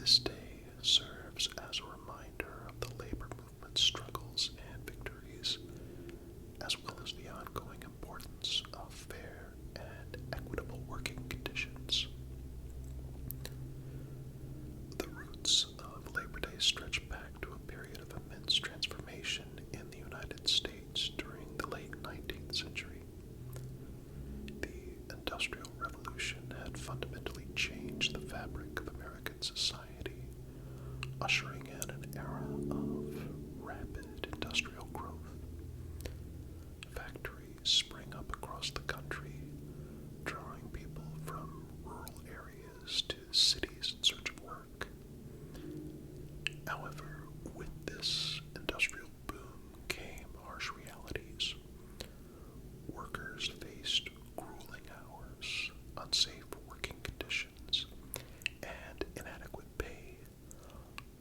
This day serves as a reminder of the labor movement's struggles and victories, as well as the ongoing importance of fair and equitable working conditions. The roots of Labor Day stretch back to a period of immense transformation in the United States during the late 19th century. The Industrial Revolution had fundamentally changed the fabric of American society, ushering in an era of rapid industrial growth. Factories sprang up across the country, drawing people from rural areas to cities in search of work. However, with this industrial boom came harsh realities. Workers faced grueling hours, unsafe working conditions, and inadequate pay,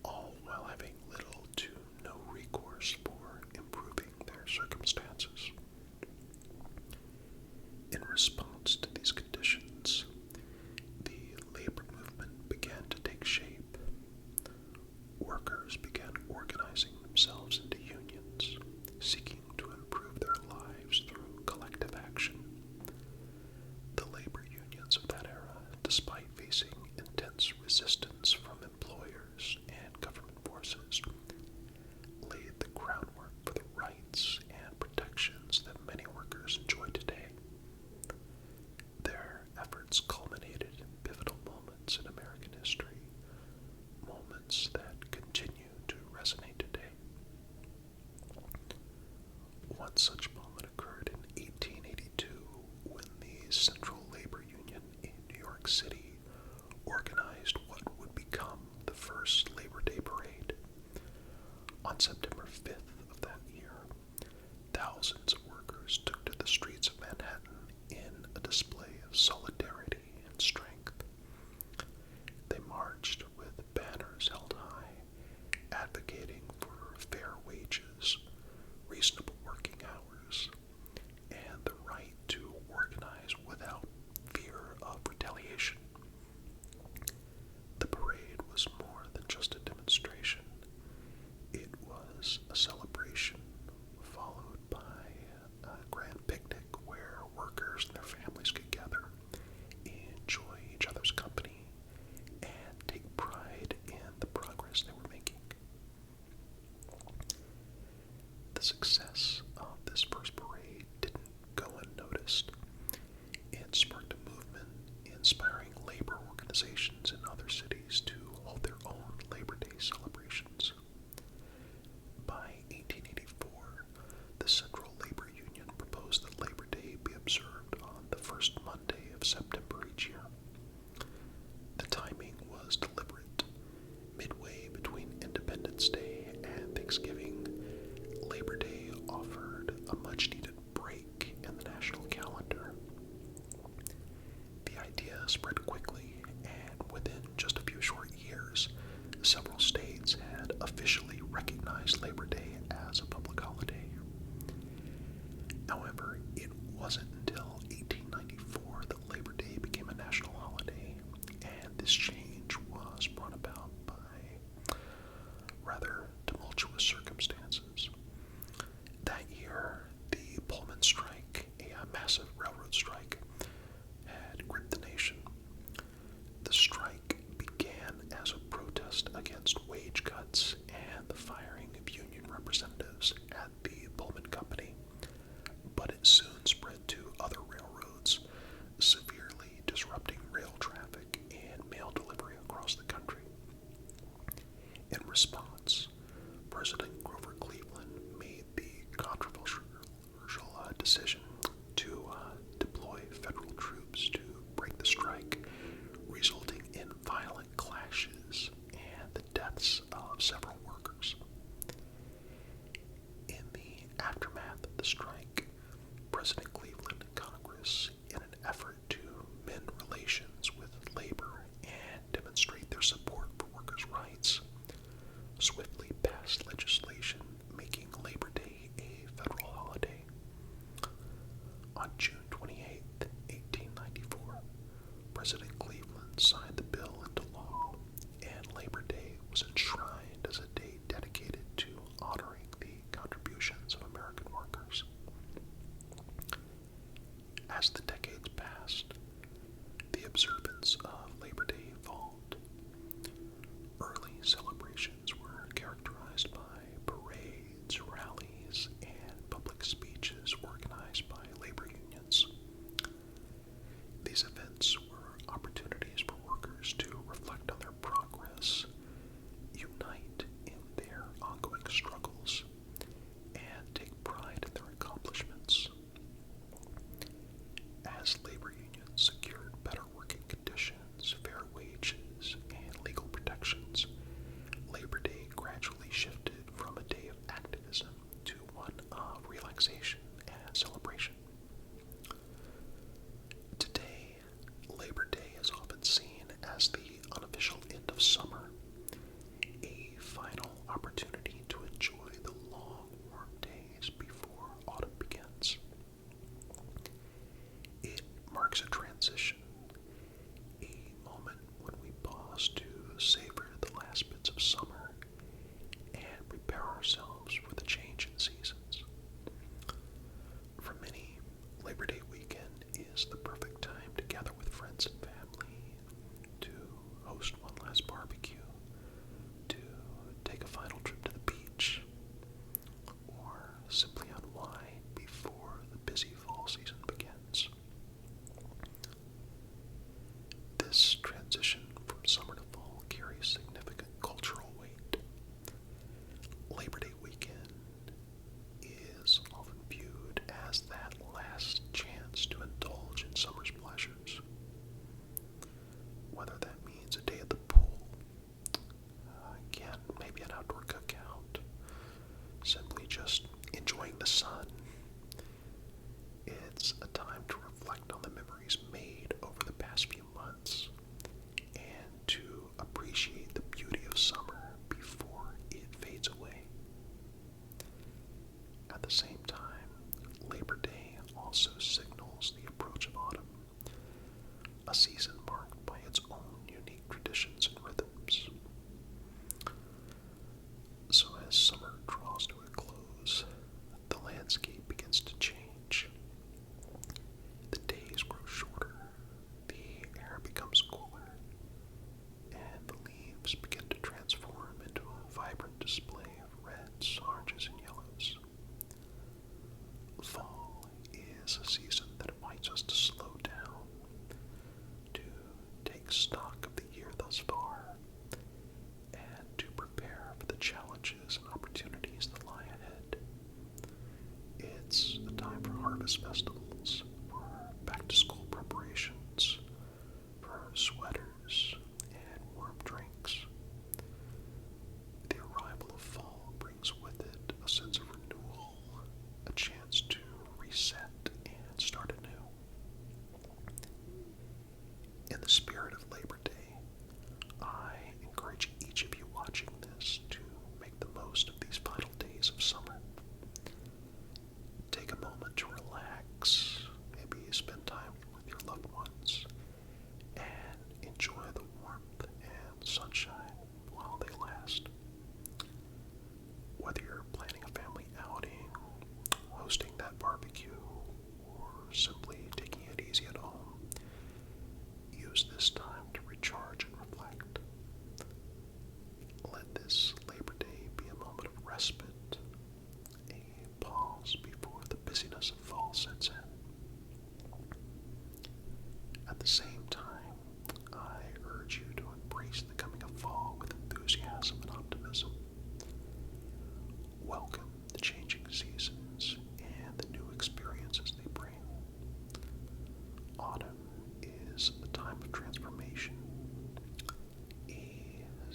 all while having little to no recourse for improving their circumstances. In response to these conditions, the labor movement began to take shape. Workers began organizing themselves into unions, seeking to improve their lives through collective action. The labor unions of that era, despite facing intense resistance from employers and government forces, laid the groundwork for the rights and protections that many workers enjoy today. Their efforts culminated in pivotal moments in American history, moments that continue to resonate today. One such moment occurred in 1882 when the Central Labor Union in New York City organized what would become the first Labor Day parade. On September 5th of that year, thousands of workers took to the streets of Manhattan in a display of solidarity and strength. They marched with banners held high, advocating for fair wages, reasonable working hours, and the right to organize without fear of retaliation. The parade was more than just a demonstration. It was a celebration, followed by a grand picnic where workers and their families could gather, enjoy each other's company, and take pride in the progress they were making. The success of this first parade didn't go unnoticed. It sparked a movement inspiring labor organizations in other cities to hold their own Labor Day celebrations. By 1884, the Central Labor Union proposed that Labor Day be observed on the first Monday of September each year. The timing was deliberate. Midway between Independence Day and Thanksgiving, Labor Day offered a much-needed break in the national calendar. The idea spread quickly, and within just a few short years, several states had officially recognized Labor Day as a public holiday. However, it wasn't until 1894 that Labor Day became a national holiday, and this change was brought about by rather tumultuous circumstances. That year, the Pullman strike, a massive railroad strike, had gripped the nation. The strike began as a protest against wage cuts and the firing of union representatives at the Pullman Company, but it soon spread to other railroads, severely disrupting rail traffic and mail delivery across the country. In response, President Grover Cleveland made the controversial decision to deploy federal troops to break the strike, resulting in violent clashes and the deaths of several workers. In the aftermath of the strike, President Cleveland and Congress, in an effort to mend relations with labor and demonstrate their support for workers' rights, swiftly passed legislation making Labor Day a federal holiday. On June 28, 1894, President Cleveland signed the bill into law, and Labor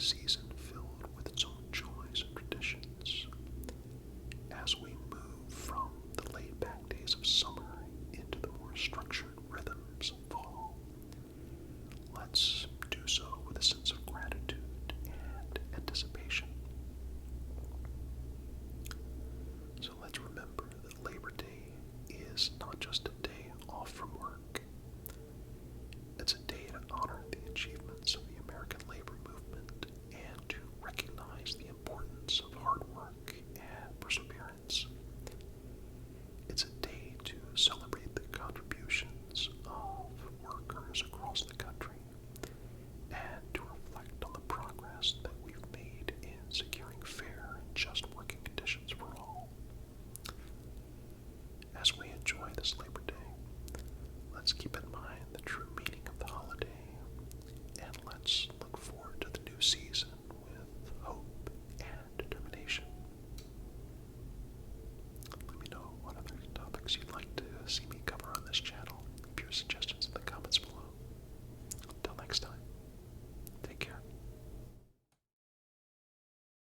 season filled with its own joys and traditions. As we move from the laid-back days of summer into the more structured rhythms of fall, let's do so with a sense of gratitude and anticipation. So let's remember that Labor Day is not just a day off from work. It's a day to honor the achievements of the American labor movement and to recognize the importance of hard work and perseverance. It's a day to celebrate the contributions of workers across the country and to reflect on the progress that we've made in securing fair and just working conditions for all. As we enjoy this Labor Day, let's keep in mind the true meaning of the holiday, and let's look forward to the new season